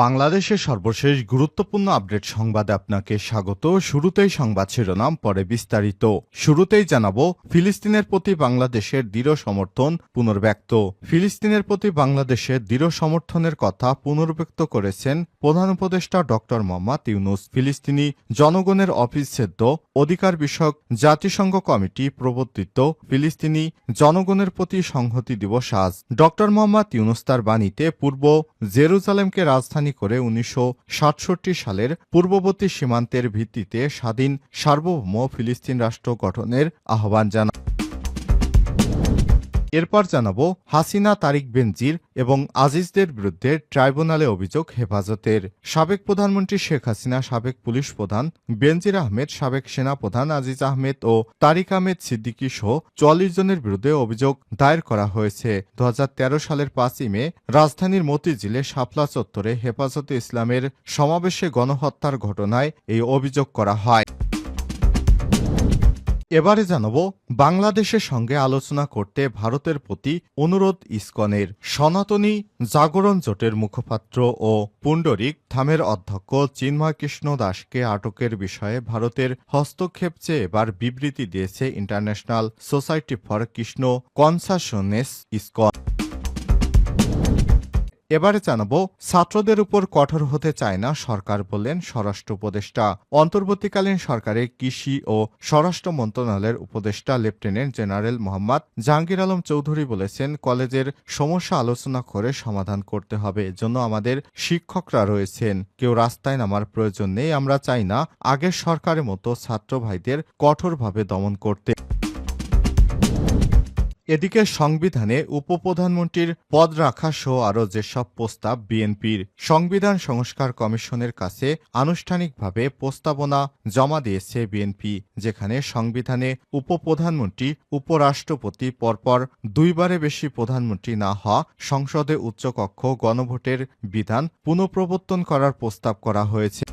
বাংলাদেশের সর্বশেষ গুরুত্বপূর্ণ আপডেট সংবাদে আপনাকে স্বাগত। শুরুতেই সংবাদ শিরোনাম, পরে বিস্তারিত। শুরুতেই জানাবো, ফিলিস্তিনের প্রতি বাংলাদেশের দৃঢ় সমর্থন পুনর্ব্যক্ত। ফিলিস্তিনের প্রতি বাংলাদেশের দৃঢ় সমর্থনের কথা পুনর্ব্যক্ত করেছেন প্রধান উপদেষ্টা ডক্টর মোহাম্মদ ইউনূস। ফিলিস্তিনি জনগণের অবিচ্ছেদ্য অধিকার বিষয়ক জাতিসংঘ কমিটি প্রবর্তিত ফিলিস্তিনি জনগণের প্রতি সংহতি দিবস আজ। ডক্টর মোহাম্মদ ইউনূস তার বাণীতে পূর্ব জেরুজালেমকে রাজধানী করে ১৯৬৭ সালের পূর্ববর্তী সীমান্তের ভিত্তিতে স্বাধীন সার্বভৌম ফিলিস্তিন রাষ্ট্র গঠনের আহ্বান জানান। এরপর জানাবো, হাসিনা, তারিক বেনজির এবং আজিজদের বিরুদ্ধে ট্রাইব্যুনালে অভিযোগ হেফাজতের। সাবেক প্রধানমন্ত্রী শেখ হাসিনা, সাবেক পুলিশ প্রধান বেনজির আহমেদ, সাবেক সেনাপ্রধান আজিজ আহমেদ ও তারিক আহমেদ সিদ্দিকী সহ ৪৪ জনের বিরুদ্ধে অভিযোগ দায়ের করা হয়েছে। ২০১৩ সালের ৫ই মে রাজধানীর মতিঝিলে শাপলা চত্বরে হেফাজতে ইসলামের সমাবেশে গণহত্যার ঘটনায় এই অভিযোগ করা হয়। এবারে জানাবো, বাংলাদেশের সঙ্গে আলোচনা করতে ভারতের প্রতি অনুরোধ ইসকনের। সনাতনী জাগরণ জোটের মুখপাত্র ও পুণ্ডরিক ধামের অধ্যক্ষ চিন্ময় কৃষ্ণ দাসকে আটকের বিষয়ে ভারতের হস্তক্ষেপ চেয়ে এবার বিবৃতি দিয়েছে international society for Krishna consciousness ISKCON. এবারে জানাবো, ছাত্রদের উপর কঠোর হতে চায় না সরকার, বললেন স্বরাষ্ট্র উপদেষ্টা। অন্তর্বর্তীকালীন সরকারের কৃষি ও স্বরাষ্ট্র মন্ত্রণালয়ের উপদেষ্টা লেফটেন্যান্ট জেনারেল মোহাম্মদ জাহাঙ্গীর আলম চৌধুরী বলেছেন, কলেজের সমস্যা আলোচনা করে সমাধান করতে হবে। এজন্য আমাদের শিক্ষকরা রয়েছেন, কেউ রাস্তায় নামার প্রয়োজন নেই। আমরা চাই না আগের সরকারের মতো ছাত্র ভাইদের কঠোরভাবে দমন করতে। এদিকে সংবিধানে উপপ্রধানমন্ত্রীর পদ রাখা সহ আরও যেসব প্রস্তাব বিএনপির সংবিধান সংস্কার কমিশনের কাছে আনুষ্ঠানিকভাবে প্রস্তাবনা জমা দিয়েছে বিএনপি, যেখানে সংবিধানে উপপ্রধানমন্ত্রী, উপরাষ্ট্রপতি পরপর দুইবারে বেশি প্রধানমন্ত্রী না হওয়া, সংসদে উচ্চকক্ষ গণভোটের বিধান পুনঃপ্রবর্তন করার প্রস্তাব করা হয়েছে।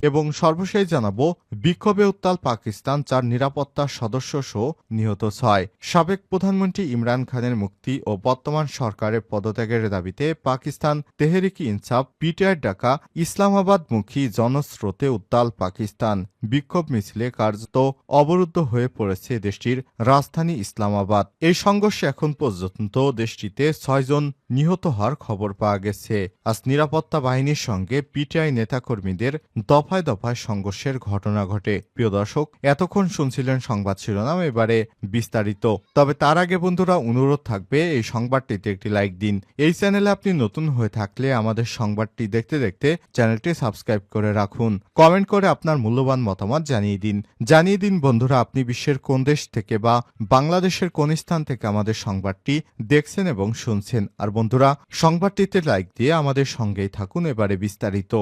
এবং সর্বশেষ জানাবো, বিক্ষোভে উত্তাল পাকিস্তান, ৪ নিরাপত্তা সদস্য সহ নিহত ৬। সাবেক প্রধানমন্ত্রী ইমরান খানের মুক্তি ও বর্তমান সরকারের পদত্যাগের দাবিতে পাকিস্তান তেহরিকি ইনসাফ পিটিআইর ডাকা ইসলামাবাদমুখী জনস্রোতে উত্তাল পাকিস্তান। বিক্ষোভ মিছিলে কার্যত অবরুদ্ধ হয়ে পড়েছে দেশটির রাজধানী ইসলামাবাদ। এই সংঘর্ষে এখন পর্যন্ত দেশটিতে ৬ জন নিহত হওয়ার খবর পাওয়া গেছে। আজ নিরাপত্তা বাহিনীর সঙ্গে পিটিআই নেতাকর্মীদের দফায় দফায় সংঘর্ষের ঘটনা ঘটে। প্রিয় দর্শক, এতক্ষণ শুনছিলেন সংবাদ শিরোনাম, এবারে বিস্তারিত। তবে তার আগে বন্ধুরা, অনুরোধ থাকবে এই সংবাদটিতে একটি লাইক দিন। এই চ্যানেলে আপনি নতুন হয়ে থাকলে আমাদের সংবাদটি দেখতে দেখতে চ্যানেলটি সাবস্ক্রাইব করে রাখুন। কমেন্ট করে আপনার মূল্যবান মতামত জানিয়ে দিন বন্ধুরা, আপনি বিশ্বের কোন দেশ থেকে বা বাংলাদেশের কোন স্থান থেকে আমাদের সংবাদটি দেখছেন এবং শুনছেন। আর বন্ধুরা, সংবাদটিতে লাইক দিয়ে আমাদের সঙ্গেই থাকুন। এবারে বিস্তারিত।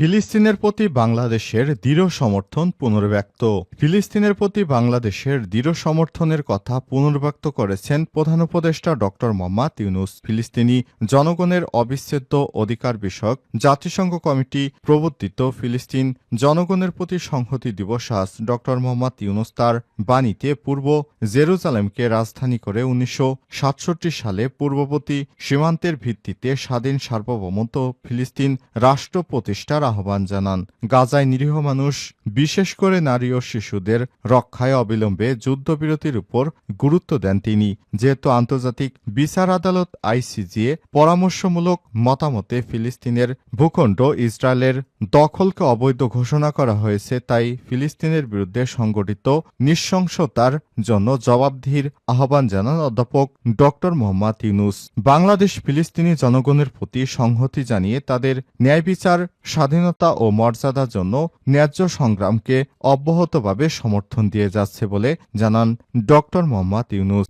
ফিলিস্তিনের প্রতি বাংলাদেশের দৃঢ় সমর্থন পুনর্ব্যক্ত। ফিলিস্তিনের প্রতি বাংলাদেশের দৃঢ় সমর্থনের কথা পুনর্ব্যক্ত করেছেন প্রধান উপদেষ্টা ডক্টর মোহাম্মদ ইউনূস। ফিলিস্তিনি জনগণের অবিচ্ছেদ্য অধিকার বিষয়ক জাতিসংঘ কমিটি প্রবর্তিত ফিলিস্তিন জনগণের প্রতি সংহতি দিবস আজ। ডক্টর মোহাম্মদ ইউনূস তার বাণীতে পূর্ব জেরুজালেমকে রাজধানী করে ১৯৬৭ সালে পূর্ববর্তী সীমান্তের ভিত্তিতে স্বাধীন সার্বভৌমত্ব ফিলিস্তিন রাষ্ট্র প্রতিষ্ঠার আহ্বান জানান। গাজায় নিরীহ মানুষ, বিশেষ করে নারী ও শিশুদের রক্ষায় অবিলম্বে যুদ্ধবিরতির উপর গুরুত্ব দেন তিনি। যেহেতু আন্তর্জাতিক বিচার আদালত আইসিজে পরামর্শমূলক মতামতে ফিলিস্তিনের ভূখণ্ড ইসরায়েলের দখলকে অবৈধ ঘোষণা করা হয়েছে, তাই ফিলিস্তিনের বিরুদ্ধে সংগঠিত নৃশংসতার জন্য জবাবদিহির আহ্বান জানান অধ্যাপক ডক্টর মোহাম্মদ ইউনূস। বাংলাদেশ ফিলিস্তিনি জনগণের প্রতি সংহতি জানিয়ে তাদের ন্যায় বিচার, স্বাধীনতা ও মর্যাদার জন্য ন্যায্য সংগ্রামকে অব্যাহতভাবে সমর্থন দিয়ে যাচ্ছে বলে জানান ডক্টর মোহাম্মদ ইউনূস।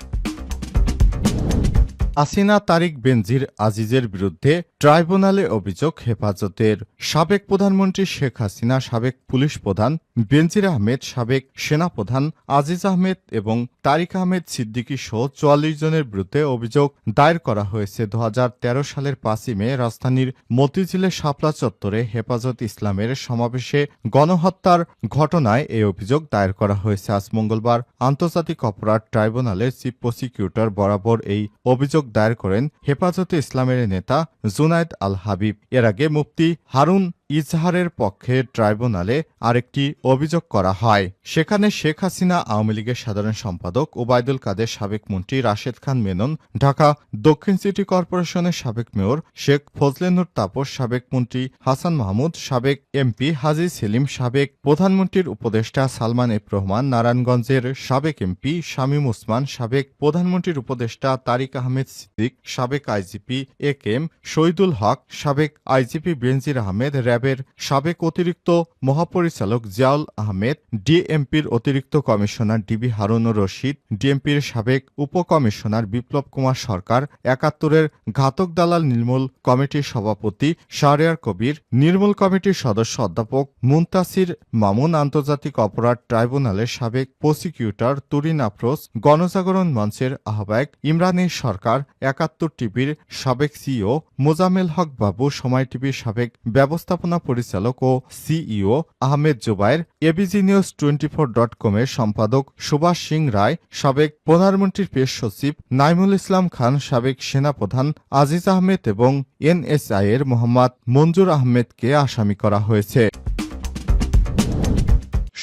হাসিনা, তারিক বেনজির আজিজের বিরুদ্ধে ট্রাইব্যুনালে অভিযোগ হেফাজতের। সাবেক প্রধানমন্ত্রী শেখ হাসিনা, সাবেক পুলিশ প্রধান বেনজির আহমেদ, সাবেক সেনাপ্রধান আজিজ আহমেদ এবং তারিক আহমেদ সিদ্দিকী সহ ৪৪ জনের বিরুদ্ধে অভিযোগ দায়ের করা হয়েছে। ২০১৩ সালের ৫ই মে রাজধানীর মতিঝিলে শাপলা চত্বরে হেফাজত ইসলামের সমাবেশে গণহত্যার ঘটনায় এই অভিযোগ দায়ের করা হয়েছে। আজ মঙ্গলবার আন্তর্জাতিক অপরাধ ট্রাইব্যুনালের চিফ প্রসিকিউটর বরাবর এই অভিযোগ দায়ের করেন হেফাজতে ইসলামের নেতা জুনায়েদ আল হাবিব। এর আগে মুফতি হারুন ইজহারের পক্ষে ট্রাইব্যুনালে আরেকটি অভিযোগ করা হয়। সেখানে শেখ হাসিনা, আওয়ামী লীগের সাধারণ সম্পাদক ওবায়দুল কাদের, সাবেক মন্ত্রী রাশেদ খান মেনন, ঢাকা দক্ষিণ সিটি কর্পোরেশনের সাবেক মেয়র শেখ ফজলে নূর তাপস, সাবেক মন্ত্রী হাসান মাহমুদ, সাবেক এমপি হাজী সেলিম, সাবেক প্রধানমন্ত্রীর উপদেষ্টা সালমান এফ রহমান, নারায়ণগঞ্জের সাবেক এমপি শামীম ওসমান, সাবেক প্রধানমন্ত্রীর উপদেষ্টা তারিক আহমেদ সিদ্দিক, সাবেক IGP A K M Shahidul Haque, সাবেক আইজিপি বেনজির আহমেদ, র্যাবের সাবেক অতিরিক্ত মহাপরিচালক জিয়াউল আহমেদ, ডিএমপির অতিরিক্ত কমিশনার ডিবি হারুনুর রশিদ, ডিএমপির সাবেক উপকমিশনার বিপ্লব কুমার সরকার, ৭১-এর ঘাতক দালাল নির্মূল কমিটির সভাপতি শাহরিয়ার কবির, নির্মূল কমিটির সদস্য অধ্যাপক মুনতাসির মামুন, আন্তর্জাতিক অপরাধ ট্রাইব্যুনালের সাবেক প্রসিকিউটর তুরিন আফরোজ, গণজাগরণ মঞ্চের আহ্বায়ক ইমরানী সরকার, ৭১ টিভির সাবেক সিইও মোজামেল হক বাবু, সময় টিভির সাবেক ব্যবস্থাপনা পরিচালক ও CEO Ahmed Zubair, ABG news 24.com-এর সম্পাদক সুভাষ সিং রায়, সাবেক প্রধানমন্ত্রীর প্রেস সচিব নাইমুল ইসলাম খান, সাবেক সেনাপ্রধান আজিজ আহমেদ এবং এনএসআই-এর মোহাম্মদ মঞ্জুর আহমেদকে আসামি করা হয়েছে।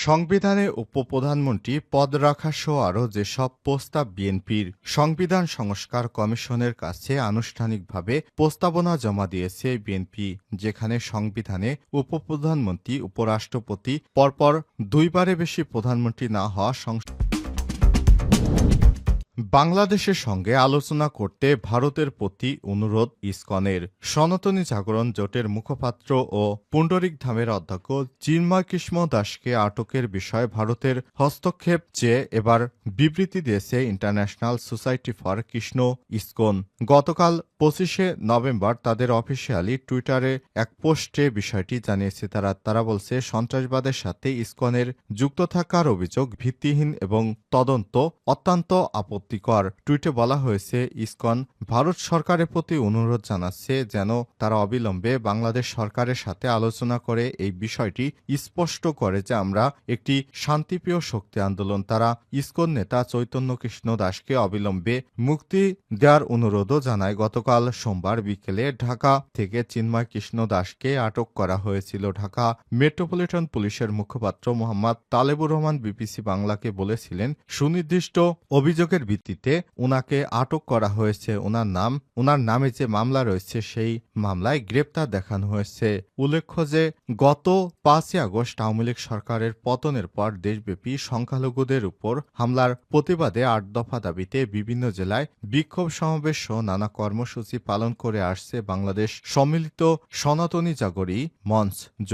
সংবিধানে উপপ্রধানমন্ত্রী পদ রাখা সহ আরও যেসব প্রস্তাব বিএনপির সংবিধান সংস্কার কমিশনের কাছে আনুষ্ঠানিকভাবে প্রস্তাবনা জমা দিয়েছে বিএনপি, যেখানে সংবিধানে উপপ্রধানমন্ত্রী, উপরাষ্ট্রপতি পরপর দুইবারে বেশি প্রধানমন্ত্রী না হওয়া বাংলাদেশের সঙ্গে আলোচনা করতে ভারতের প্রতি অনুরোধ ইসকনের। সনাতনী জাগরণ জোটের মুখপাত্র ও পুণ্ডরিক ধামের অধ্যক্ষ চিন্ময় কৃষ্ণ দাসকে আটকের বিষয়ে ভারতের হস্তক্ষেপ চেয়ে এবার বিবৃতি দিয়েছে international society for Krishna ISKCON. গতকাল 25শে নভেম্বর তাদের অফিসিয়ালি টুইটারে এক পোস্টে বিষয়টি জানিয়েছে তারা বলছে, সন্ত্রাসবাদের সাথে ইসকনের যুক্ত থাকার অভিযোগ ভিত্তিহীন এবং তদন্ত অত্যন্ত আপত্তিকর। টুইটে বলা হয়েছে, ইসকন ভারত সরকারের প্রতি অনুরোধ জানাচ্ছে যেন তারা অবিলম্বে বাংলাদেশ সরকারের সাথে আলোচনা করে এই বিষয়টি স্পষ্ট করে যে আমরা একটি শান্তিপ্রিয় শক্তি আন্দোলন। তারা ইসকন নেতা চৈতন্য কৃষ্ণ দাসকে অবিলম্বে মুক্তি দেওয়ার অনুরোধও জানায়। গতকাল সোমবার বিকেলে ঢাকা থেকে চিন্ময় কৃষ্ণ দাসকে আটক করা হয়েছিল। ঢাকা মেট্রোপলিটন পুলিশের মুখপাত্র মোহাম্মদ তালেবুর রহমান বিবিসি বাংলাকে বলেছিলেন, সুনির্দিষ্ট অভিযোগের ভিত্তিতে উনাকে আটক করা হয়েছে। উনার নামে যে মামলা রয়েছে সেই মামলায় গ্রেপ্তার দেখানো হয়েছে। উল্লেখ্য যে গত 5ই আগস্ট আওয়ামী লীগ সরকারের পতনের পর দেশব্যাপী সংখ্যালঘুদের উপর হামলার প্রতিবাদে 8 দফা দাবিতে বিভিন্ন জেলায় বিক্ষোভ সমাবেশ সহ নানা কর্মসূচি পালন করে আসছে বাংলাদেশ সম্মিলিত সনাতনী জাগরণী মঞ্চ জোট।